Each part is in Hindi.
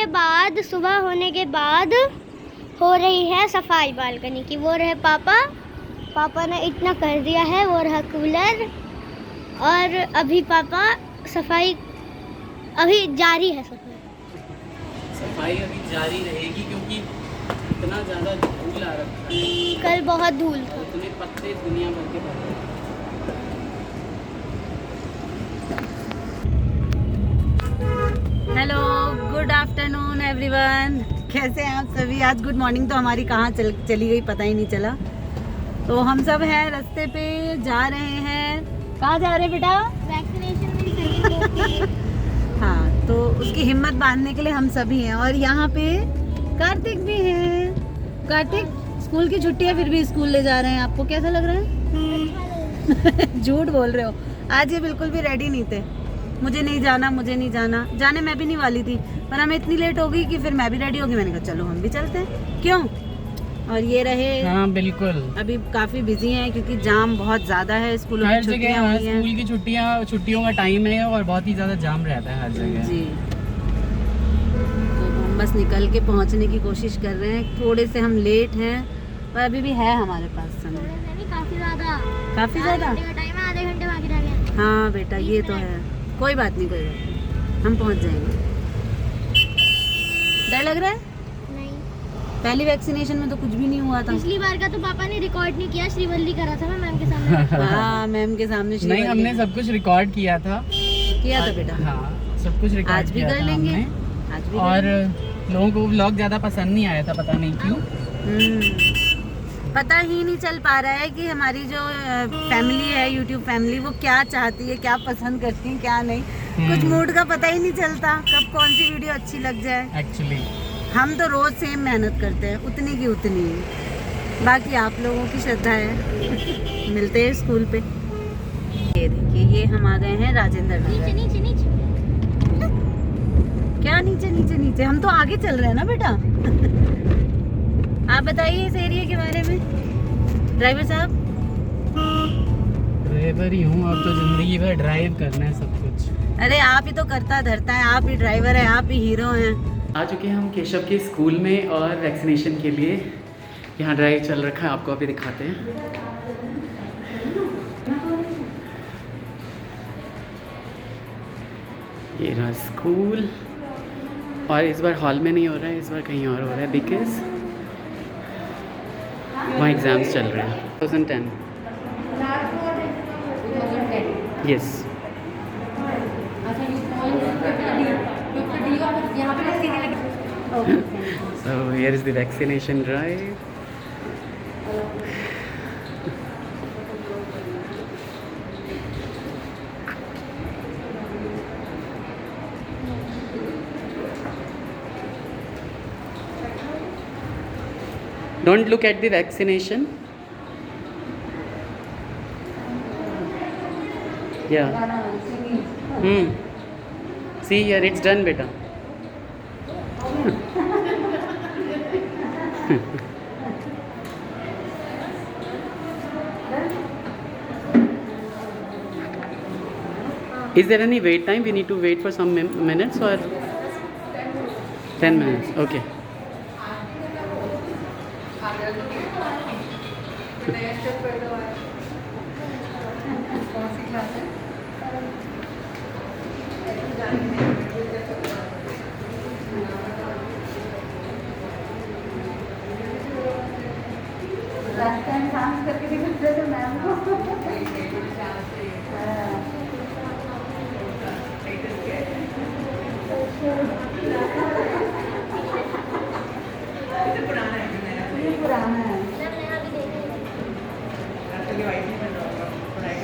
के बाद, सुबह होने के बाद हो रही है सफाई बालकनी की। वो रहे पापा ने इतना कर दिया है। वो रहा कूलर, और अभी पापा सफाई अभी जारी है। सफाई अभी जारी रहेगी क्योंकि इतना ज़्यादा धूल आ रखा है। कल बहुत धूल था। इतने पत्ते दुनिया भर के पत्ते। Hello, good afternoon everyone. कैसे हैं आप सभी? आज गुड मॉर्निंग तो हमारी कहाँ चली गई पता ही नहीं चला। तो हम सब हैं रास्ते पे, जा रहे हैं। कहाँ जा रहे हैं बेटा? वैक्सीनेशन हाँ, तो उसकी हिम्मत बांधने के लिए हम सभी हैं। और यहाँ पे कार्तिक भी है। कार्तिक, स्कूल की छुट्टी है फिर भी स्कूल ले जा रहे हैं। आपको कैसा लग रहा है? झूठ बोल रहे हो। आज ये बिल्कुल भी रेडी नहीं थे। मुझे नहीं जाना। जाने मैं भी नहीं वाली थी, पर हमें इतनी लेट हो गई कि फिर मैं भी रेडी हो गई। मैंने कहा चलो हम भी चलते हैं, क्यों? और ये रहे। हाँ बिल्कुल, अभी काफी बिजी हैं क्योंकि जाम बहुत ज्यादा है। स्कूलों हर की जगह छुट्टियां हुई हैं। स्कूल की छुट्टियों का टाइम है और बहुत ही ज़्यादा जाम रहता है हर जगह। जी, तो हम बस निकल के पहुंचने की कोशिश कर रहे हैं। थोड़े से हम लेट हैं, पर अभी भी है हमारे पास समय। काफी ज्यादा आधे घंटे बाकी रह गए। हाँ बेटा, ये तो है। कोई बात नहीं, हम पहुंच जाएंगे। डर लग रहा है? नहीं, पहली वैक्सीनेशन में तो कुछ भी नहीं हुआ था। पिछली बार का तो पापा ने रिकॉर्ड नहीं किया, श्रीवल्ली करा था मैं मैम के सामने। हाँ, मैम के सामने नहीं, हमने सब कुछ रिकॉर्ड किया था बेटा। हाँ, सब कुछ रिकॉर्ड आज भी कर लेंगे, आज भी और लोगों को व्लॉग ज़्यादा पसंद नहीं आया था, पता नहीं क्यों। पता ही नहीं चल पा रहा है कि हमारी जो फैमिली है, यूट्यूब फैमिली, वो क्या चाहती है, क्या पसंद करती है, क्या नहीं। कुछ मूड का पता ही नहीं चलता कब कौन सी वीडियो अच्छी लग जाए। एक्चुअली हम तो रोज सेम मेहनत करते हैं, उतनी की उतनी। बाकी आप लोगों की श्रद्धा है। मिलते हैं स्कूल पे। ये देखिए, ये हम आ गए हैं राजेंद्र नगर। नीचे क्या नीचे? हम तो आगे चल रहे हैं ना बेटा। आप बताइए इस एरिया के बारे में, ड्राइवर साहब। ड्राइवर ही हूँ, अब तो जिंदगी भर ड्राइव करना है सब कुछ। अरे आप ही तो करता धरता है, आप ही ड्राइवर है, आप ही हीरो हैं। आ चुके हैं हम केशव के स्कूल में और वैक्सीनेशन के लिए यहाँ ड्राइव चल रखा है। आपको अभी दिखाते हैं। ये रहा स्कूल, और इस बार हॉल में नहीं हो रहा है, इस बार कहीं और हो रहा है बिकॉज वहाँ एग्ज़ाम्स चल रहे हैं। 2010 yes. So here is the vaccination drive. Don't look at the vaccination. Yeah. See here, it's done, beta. Is there any wait time? We need to wait for some minutes or 10 minutes? Okay.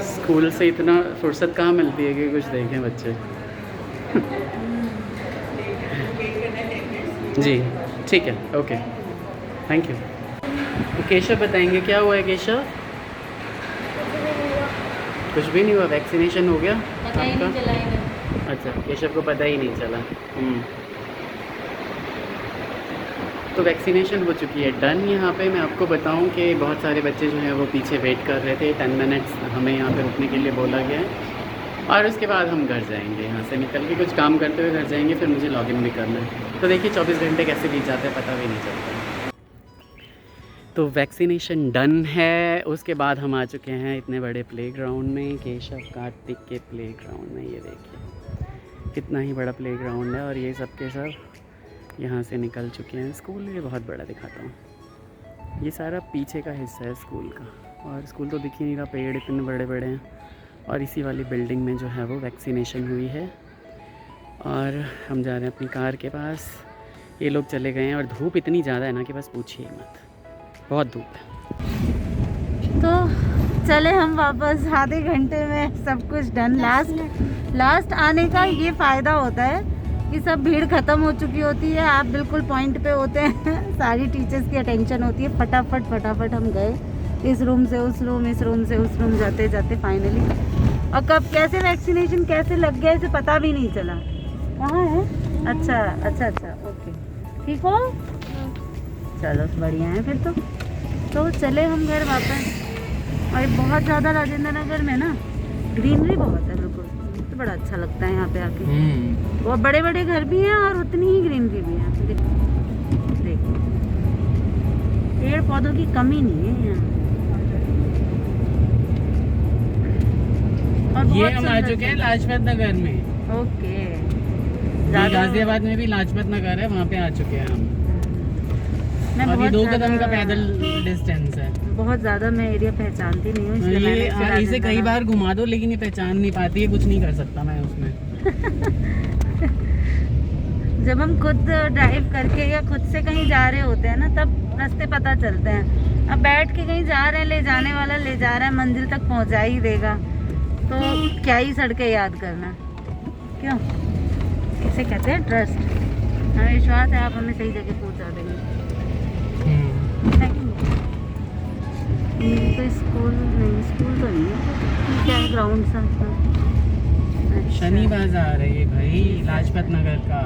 School से इतना फुर्सत कहाँ मिलती है कि कुछ देखें बच्चे। जी ठीक है, ओके, थैंक यू। तो केशव बताएंगे क्या हुआ है। केशव, कुछ भी नहीं हुआ, वैक्सीनेशन हो गया आपका? अच्छा, केशव को पता ही नहीं चला। तो वैक्सीनेशन हो चुकी है डन। यहाँ पे मैं आपको बताऊँ कि बहुत सारे बच्चे जो हैं वो पीछे वेट कर रहे थे। 10 मिनट्स हमें यहाँ पे रुकने के लिए बोला गया है। और उसके बाद हम घर जाएंगे, यहाँ से निकल के कुछ काम करते हुए घर जाएंगे, फिर मुझे लॉगिन भी करना है। तो देखिए 24 घंटे कैसे बीत जाते हैं पता भी नहीं चलता। तो वैक्सीनेशन डन है, उसके बाद हम आ चुके हैं इतने बड़े प्लेग्राउंड में, केशव कार्तिक के प्लेग्राउंड में। ये देखिए कितना ही बड़ा प्लेग्राउंड है और ये सब के सब यहाँ से निकल चुके हैं। स्कूल ये बहुत बड़ा दिखाता हूँ, ये सारा पीछे का हिस्सा है स्कूल का, और स्कूल तो दिख ही नहीं रहा, पेड़ इतने बड़े बड़े हैं। और इसी वाली बिल्डिंग में जो है वो वैक्सीनेशन हुई है। और हम जा रहे हैं अपनी कार के पास, ये लोग चले गए हैं और धूप इतनी ज़्यादा है ना कि बस पूछिए मत, बहुत धूप है। तो चले हम वापस, आधे घंटे में सब कुछ डन। लास्ट आने का ये फ़ायदा होता है कि सब भीड़ ख़त्म हो चुकी होती है, आप बिल्कुल पॉइंट पे होते हैं, सारी टीचर्स की अटेंशन होती है। फटाफट हम गए इस रूम से उस रूम, इस रूम से उस रूम, जाते जाते फाइनली। और कब कैसे वैक्सीनेशन कैसे लग गया इसे पता भी नहीं चला। कहाँ है? अच्छा ओके, ठीक हो, चलो बढ़िया है फिर तो चले हम घर वापस। और बहुत ज़्यादा राजेंद्र नगर में ना ग्रीनरी बहुत है, बिल्कुल तो बड़ा अच्छा लगता है यहाँ पे आके। वो बड़े बड़े घर भी हैं और उतनी ही ग्रीनरी भी है। देखो पेड़ पौधों की कमी नहीं है यहाँ। ये हम आ चुके हैं लाजपत नगर में। ओके, गाजियाबाद में भी लाजपत नगर है, वहाँ पे आ चुके हैं हम। अभी 2 कदम का पैदल डिस्टेंस है। बहुत ज़्यादा मैं एरिया पहचानती नहीं हूँ, इसलिए मैंने इसे कई बार घुमा दो लेकिन ये पहचान नहीं पाती है, कुछ नहीं कर सकता मैं उसमें। जब हम खुद ड्राइव करके या खुद से कहीं जा रहे होते हैं ना, तब रास्ते पता चलते हैं। अब बैठ के कहीं जा रहे हैं, ले जाने वाला ले जा रहा है, मंजिल तक पहुँचा ही देगा, तो क्या ही सड़कें याद करना, क्यों? इसे कहते हैं ट्रस्ट। हमें विश्वास है आप हमें सही जगह पहुँचा देंगे। ये तो स्कूल तो नहीं है, क्या है ग्राउंड सा। अच्छा। शनि बाजार है ये भाई, लाजपत नगर का।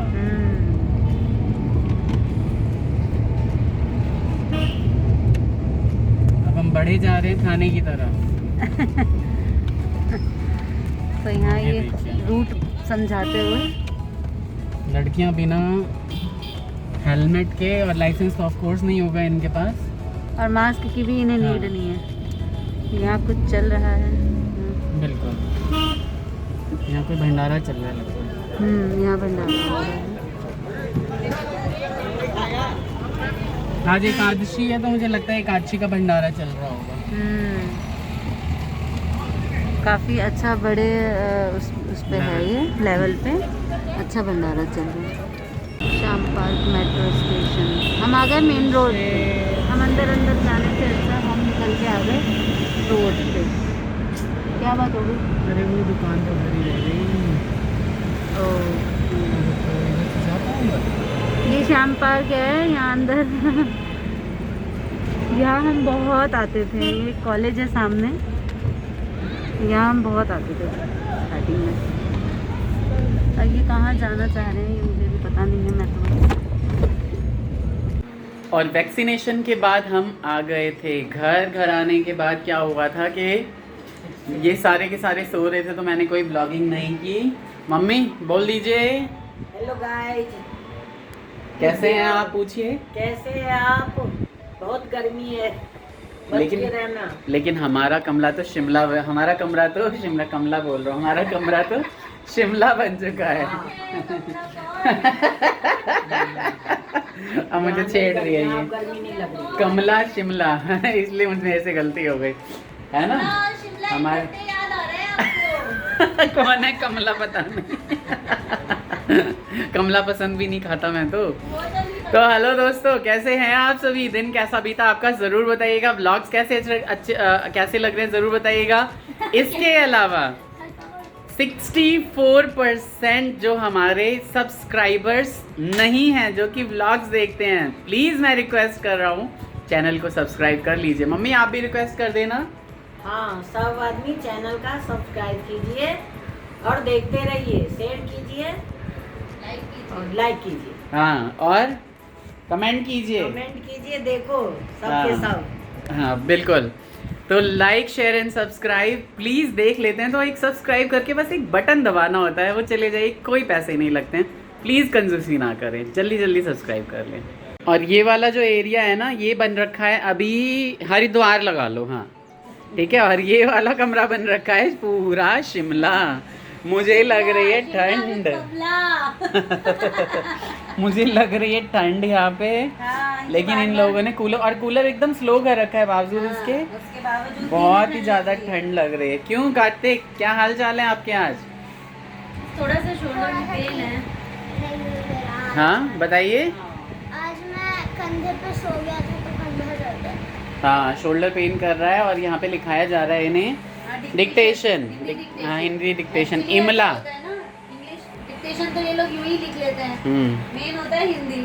अब हम बढ़े जा रहे हैं थाने की तरफ। तो यहाँ ये रूट समझाते हुए, लड़कियां बिना हेलमेट के और लाइसेंस तो ऑफ कोर्स नहीं होगा इनके पास, और मास्क की भी इन्हें नीड नहीं है। यहाँ कुछ चल रहा है। बिल्कुल, यहाँ कोई भंडारा चल रहा है लगता है। यहाँ भंडारा। आज एकादशी है तो मुझे लगता है एकादशी का भंडारा चल रहा होगा। काफ़ी अच्छा बड़े उस पे है, ये लेवल पे अच्छा भंडारा चल रहा है। श्याम पार्क मेट्रो स्टेशन, हम आ गए मेन रोड पे। हम अंदर जाने से अच्छा हम निकल के आ गए रोड पे। क्या बात हो गई? अरे वो दुकान तो भरी रह गई। ये श्याम पार्क है, यहाँ अंदर यहाँ हम बहुत आते थे, ये कॉलेज है सामने, यहाँ हम बहुत आते थे स्टार्टिंग में। और ये कहाँ जाना चाह रहे हैं ये मुझे भी पता नहीं है, मैं तो। और वैक्सीनेशन के बाद हम आ गए थे घर आने के बाद क्या हुआ था कि ये सारे के सारे सो रहे थे तो मैंने कोई ब्लॉगिंग नहीं की। मम्मी बोल दीजिए। हेलो गाइस, कैसे हैं आप? पूछिए कैसे हैं आप? बहुत गर्मी है, बच के रहना। लेकिन हमारा कमरा तो शिमला बोल रहा हूँ, हमारा कमरा तो शिमला बन चुका है। अब मुझे छेड़ रही है ये, गर्मी नहीं लग रही। कमला शिमला इसलिए मुझे ऐसे गलती हो गई है ना। हमारे कौन है कमला? पता नहीं। कमला पसंद भी नहीं खाता मैं तो हेलो दोस्तों, कैसे हैं आप सभी? दिन कैसा बीता आपका जरूर बताइएगा। व्लॉग्स कैसे कैसे लग रहे हैं जरूर बताइएगा। इसके अलावा 64% जो हमारे सब्सक्राइबर्स नहीं हैं जो कि व्लॉग्स देखते हैं, प्लीज़ मैं रिक्वेस्ट कर रहा हूँ चैनल को सब्सक्राइब कर लीजिए। मम्मी आप भी रिक्वेस्ट कर देना। हाँ, सब आदमी चैनल का सब्सक्राइब कीजिए और देखते रहिए, शेयर कीजिए और लाइक कीजिए। हाँ, और कमेंट कीजिए। देखो सबके सब। हाँ बिल्कुल। तो like share and subscribe please देख लेते हैं तो एक सब्सक्राइब करके बस एक बटन दबाना होता है, वो चले जाए, कोई पैसे नहीं लगते हैं। प्लीज़ कंजूसी ना करें, जल्दी जल्दी सब्सक्राइब कर लें। और ये वाला जो एरिया है ना, ये बन रखा है अभी, हरिद्वार लगा लो, हाँ ठीक है। और ये वाला कमरा बन रखा है पूरा शिमला। मुझे लग रही है ठंड मुझे लग रही है ठंड यहाँ पे, लेकिन इन लोगों ने कूलर एकदम स्लो कर रखा है, बावजूद इसके बहुत ही ज़्यादा ठंड लग रही है। क्यों कार्तिक, क्या हाल चाल है आपके आज? थोड़ा सा शोल्डर में पेन है। हाँ बताइए। आज मैं कंधे पे सो गया था तो कंधा दर्द है। हाँ शोल्डर पेन कर रहा है और यहाँ पे लिखाया जा रहा है इन्हें डिक्टेशन, हाँ हिंदी डिक्टेशन, इमला। इंग्लिश डिक्टेशन तो ये लोग यूं ही लिख लेते हैं, मेन होता है हिंदी।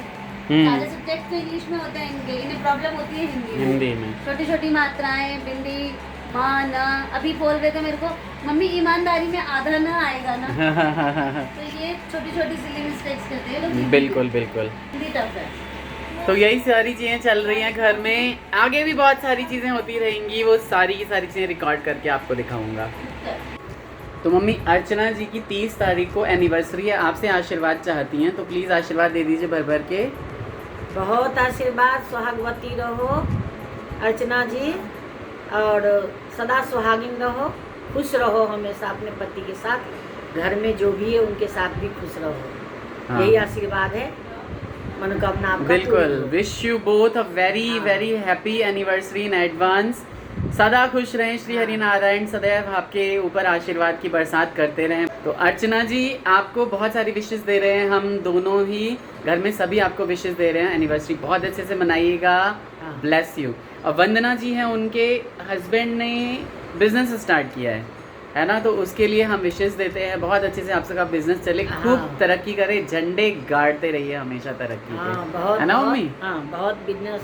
हम्म। सारे सब्जेक्ट तो इंग्लिश में होते हैं इनके, इन्हें प्रॉब्लम होती है हिंदी में। छोटी छोटी मात्राएं, बिंदी, माँ, ना। अभी बोल रहे थे मेरे को, मम्मी ईमानदारी में आधा ना आएगा ना। तो ये छोटी छोटी सिली मिस्टेक्स करते हैं लोग। बिल्कुल बिल्कुल। हिंदी टफ है। तो यही सारी चीज़ें चल रही हैं घर में, आगे भी बहुत सारी चीज़ें होती रहेंगी, वो सारी की सारी चीज़ें रिकॉर्ड करके आपको दिखाऊंगा। तो मम्मी अर्चना जी की 30 तारीख को एनिवर्सरी है, आपसे आशीर्वाद चाहती हैं, तो प्लीज़ आशीर्वाद दे दीजिए भर भर के। बहुत आशीर्वाद, सुहागवती रहो अर्चना जी, और सदा सुहागिन रहो, खुश रहो हमेशा अपने पति के साथ, घर में जो भी है उनके साथ भी खुश रहो। हाँ। यही आशीर्वाद है, मनोकामना आपका बिल्कुल। पूरी हो। Wish you both a very very happy anniversary in advance. सदा खुश रहें, श्री हरि नारायण सदैव आपके ऊपर आशीर्वाद की बरसात करते रहें। तो अर्चना जी आपको बहुत सारी विशेष दे रहे हैं, हम दोनों ही घर में सभी आपको विशेष दे रहे हैं। एनिवर्सरी बहुत अच्छे से मनाइएगा, ब्लेस यू। और वंदना जी हैं, उनके हस्बैंड ने बिजनेस स्टार्ट किया है ना, तो उसके लिए हम विशेष देते हैं, बहुत अच्छे से आप सबका बिजनेस चले, खूब तरक्की करे, झंडे गाड़ते रहिए हमेशा तरक्की के, बहुत है ना मम्मी? हाँ, बहुत बिजनेस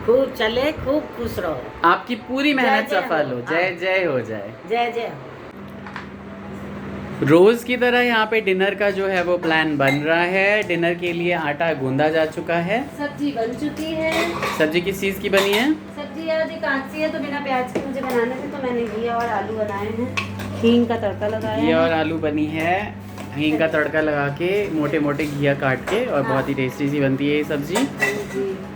खूब चले, खूब खुश रहो, आपकी पूरी मेहनत जय जय सफल हो। हो, जय जय हो जाए। जय जय। रोज की तरह यहाँ पे डिनर का जो है वो प्लान बन रहा है। डिनर के लिए आटा गूंदा जा चुका है, सब्जी बन चुकी है। सब्जी किस चीज़ की बनी है? सब्जी आज कांची है तो बिना प्याज के मुझे बनाने थे, तो मैंने घी और आलू बनाए हैं, हींग का तड़का लगाया घी है। और आलू बनी है, हींग का तड़का लगा के मोटे मोटे घिया काट के, और बहुत ही टेस्टी सी बनती है ये सब्जी।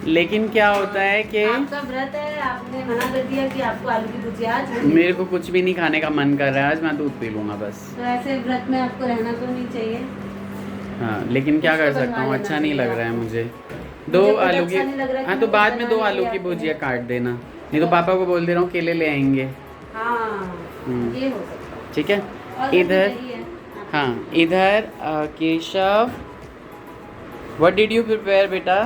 लेकिन क्या होता है कि आपका व्रत है, आपने मना कर दिया कि आपको आलू की भुजिया आज नहीं। मेरे को कुछ भी नहीं खाने का मन कर रहा है आज, मैं दूध पी लूँगा बस। तो ऐसे व्रत में आपको रहना तो नहीं चाहिए। हाँ लेकिन क्या कर सकता हूँ, अच्छा नहीं लग रहा है मुझे। दो मुझे खुद आलू की, अच्छा नहीं लग रहा है हाँ कि तो बाद मुझे में 2 बनाने आलू के की लिए भुजिया काट देना, नहीं तो पापा को बोल दे रहा हूँ केले ले आएंगे। हाँ ये हो सकता है। ठीक है। और इधर यही है। हाँ इधर Keshav, what did you prepare बेटा?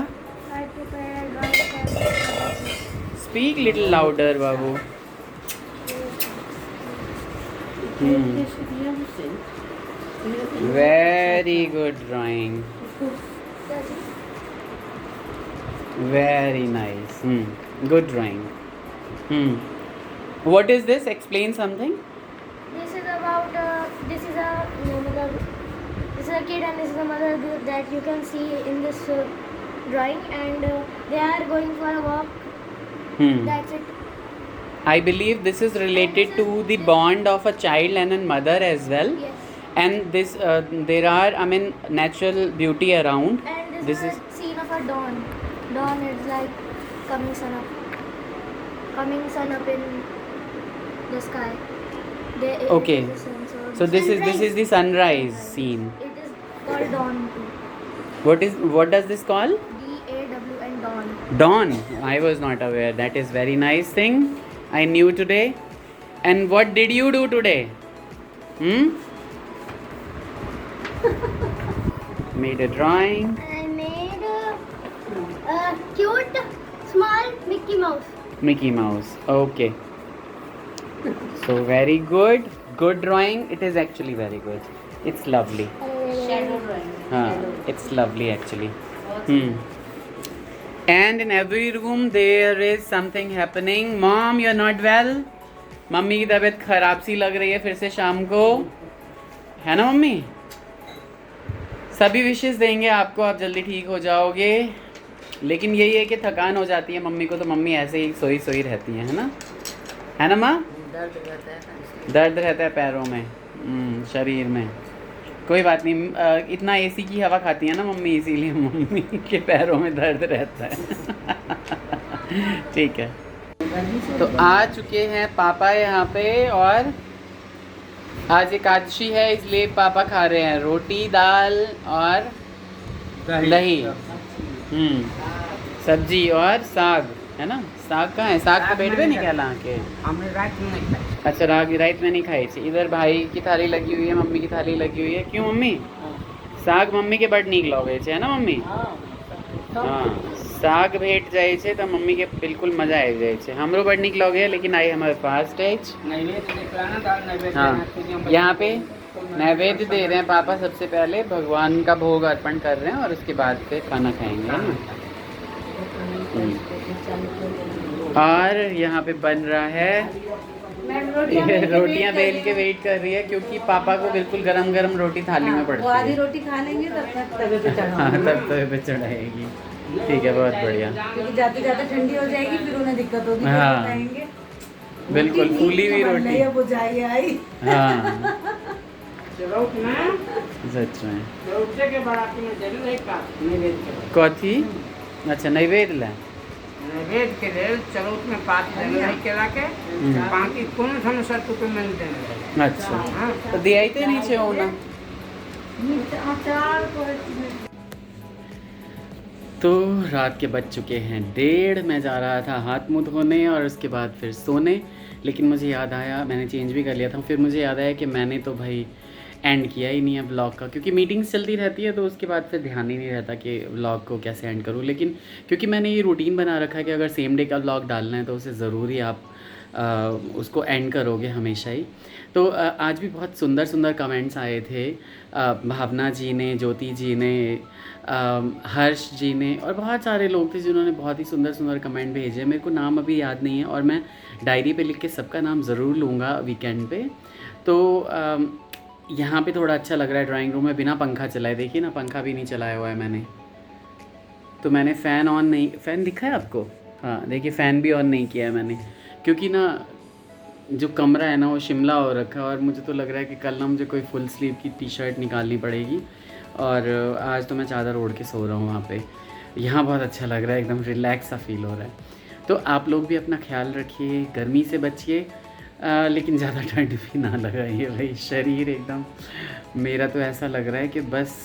I prepared rice. Speak little louder Babu. Very good drawing, very nice, good drawing. What is this? Explain something. This is about this is a kid and this is a mother that you can see in this drawing, and they are going for a walk. That's it. I believe this is related to the bond of a child and a mother as well. Yes. And this there are, I mean, natural beauty around. And This this is is- a scene of a dawn. Dawn is like coming sun up in the sky. There is Okay. the sun, So this is the sunrise scene. It is called dawn too. What does this call? DAWN dawn. Dawn. I was not aware. That is very nice thing. I knew today. And what did you do today? Made a drawing. I made a cute small Mickey Mouse. Mickey Mouse. Okay. So very good. Good drawing. It is actually very good. It's lovely. Shadow drawing. It's lovely actually. And in every room there is something happening. Mom, you're not well. Mummy की तबीयत खराब सी लग रही है फिर से शाम को, है ना मम्मी? सभी विशेष देंगे आपको, आप जल्दी ठीक हो जाओगे। लेकिन यही है कि थकान हो जाती है मम्मी को, तो मम्मी ऐसे ही सोई सोई रहती हैं, है ना? है ना माँ? दर्द रहता है ना इसलिए। दर्द रहता है पैरों में, शरीर में। कोई बात नहीं, इतना एसी की हवा खाती है ना मम्मी, इसीलिए मम्मी के पैरों में दर्द रहता है। ठीक है, तो आ चुके हैं पापा यहाँ पे, और आज एकादशी है इसलिए पापा खा रहे हैं रोटी दाल और दही, सब्जी और साग, है ना? साग कहाँ है? साग तो पेट में नहीं क्या ला के? हमने रात में नहीं खाई। अच्छा, रात में नहीं खाई थी। इधर भाई की थाली लगी हुई है, मम्मी की थाली लगी हुई है। क्यों मम्मी? साग मम्मी के बड़ नीक लगे छे, है ना मम्मी? हाँ, साग भेट जाए छे तो मम्मी के बिल्कुल मजा आ जाए छे। हमरो बड़ नीक लगे, लेकिन आई हमारे फास्ट है। हाँ, यहाँ पे नैवेद्य दे रहे हैं पापा। सबसे पहले भगवान का भोग अर्पण कर रहे हैं और उसके बाद फिर खाना खाएंगे, है ना? और यहाँ पे बन रहा है, रोटियां बेल के वेट कर रही है क्योंकि पापा को बिल्कुल गरम गरम रोटी थाली में पड़ती वो आधी है। रोटी खा लेंगे तब तक तवे पे हाँ, चढ़ाएंगे। तब तवे पे चढ़ाएगी। ठीक है, बहुत बढ़िया। क्योंकि जाते जाते ठंडी हो जाएगी, फिर उन्हें दिक्कत होगी। हाँ, खाएंगे बिल्कुल फूली हुई रोटी। बुझाई आई। हाँ, सच में। कथी? अच्छा, नैवेद्य ला। नैवेद्य के लेल चरौत में पात नहीं केला के बाकी कोनो थन सत्तू के मन देने। अच्छा, तो दिया ही नीचे होना। तो रात के बज चुके हैं 1:30। मैं जा रहा था हाथ मुँह धोने और उसके बाद फिर सोने, लेकिन मुझे याद आया, मैंने चेंज भी कर लिया था। फिर मुझे याद आया कि मैंने तो भाई एंड किया ही नहीं है ब्लॉग का, क्योंकि मीटिंग्स चलती रहती है तो उसके बाद फिर ध्यान ही नहीं रहता कि व्लॉग को कैसे एंड करूँ। लेकिन क्योंकि मैंने ये रूटीन बना रखा है कि अगर सेम डे का व्लॉग डालना है तो उसे ज़रूरी आप उसको एंड करोगे हमेशा ही। तो आज भी बहुत सुंदर सुंदर कमेंट्स आए थे। भावना जी ने, ज्योति जी ने, हर्ष जी ने, और बहुत सारे लोग थे जिन्होंने बहुत ही सुंदर सुंदर कमेंट भेजे। मेरे को नाम अभी याद नहीं है और मैं डायरी पे लिख के सबका नाम ज़रूर लूँगा वीकेंड पे। तो यहाँ पे थोड़ा अच्छा लग रहा है ड्राइंग रूम में, बिना पंखा चलाए। देखिए ना, पंखा भी नहीं चलाया हुआ है मैंने। तो मैंने फ़ैन ऑन नहीं, फ़ैन दिखा है आपको? हाँ, देखिए फ़ैन भी ऑन नहीं किया है मैंने, क्योंकि ना जो कमरा है ना वो शिमला हो रखा है और मुझे तो लग रहा है कि कल ना मुझे कोई फुल स्लीव की टी-शर्ट निकालनी पड़ेगी। और आज तो मैं चादर ओढ़ के सो रहा हूँ वहाँ पे। यहाँ बहुत अच्छा लग रहा है, एकदम रिलैक्स सा फील हो रहा है। तो आप लोग भी अपना ख्याल रखिए, गर्मी से बचिए, लेकिन ज़्यादा ठंड भी ना लगाइए भाई। शरीर एकदम, मेरा तो ऐसा लग रहा है कि बस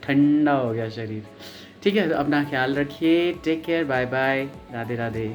ठंडा हो गया शरीर। ठीक है, तो अपना ख्याल रखिए। Take care, bye bye, Radhe Radhe.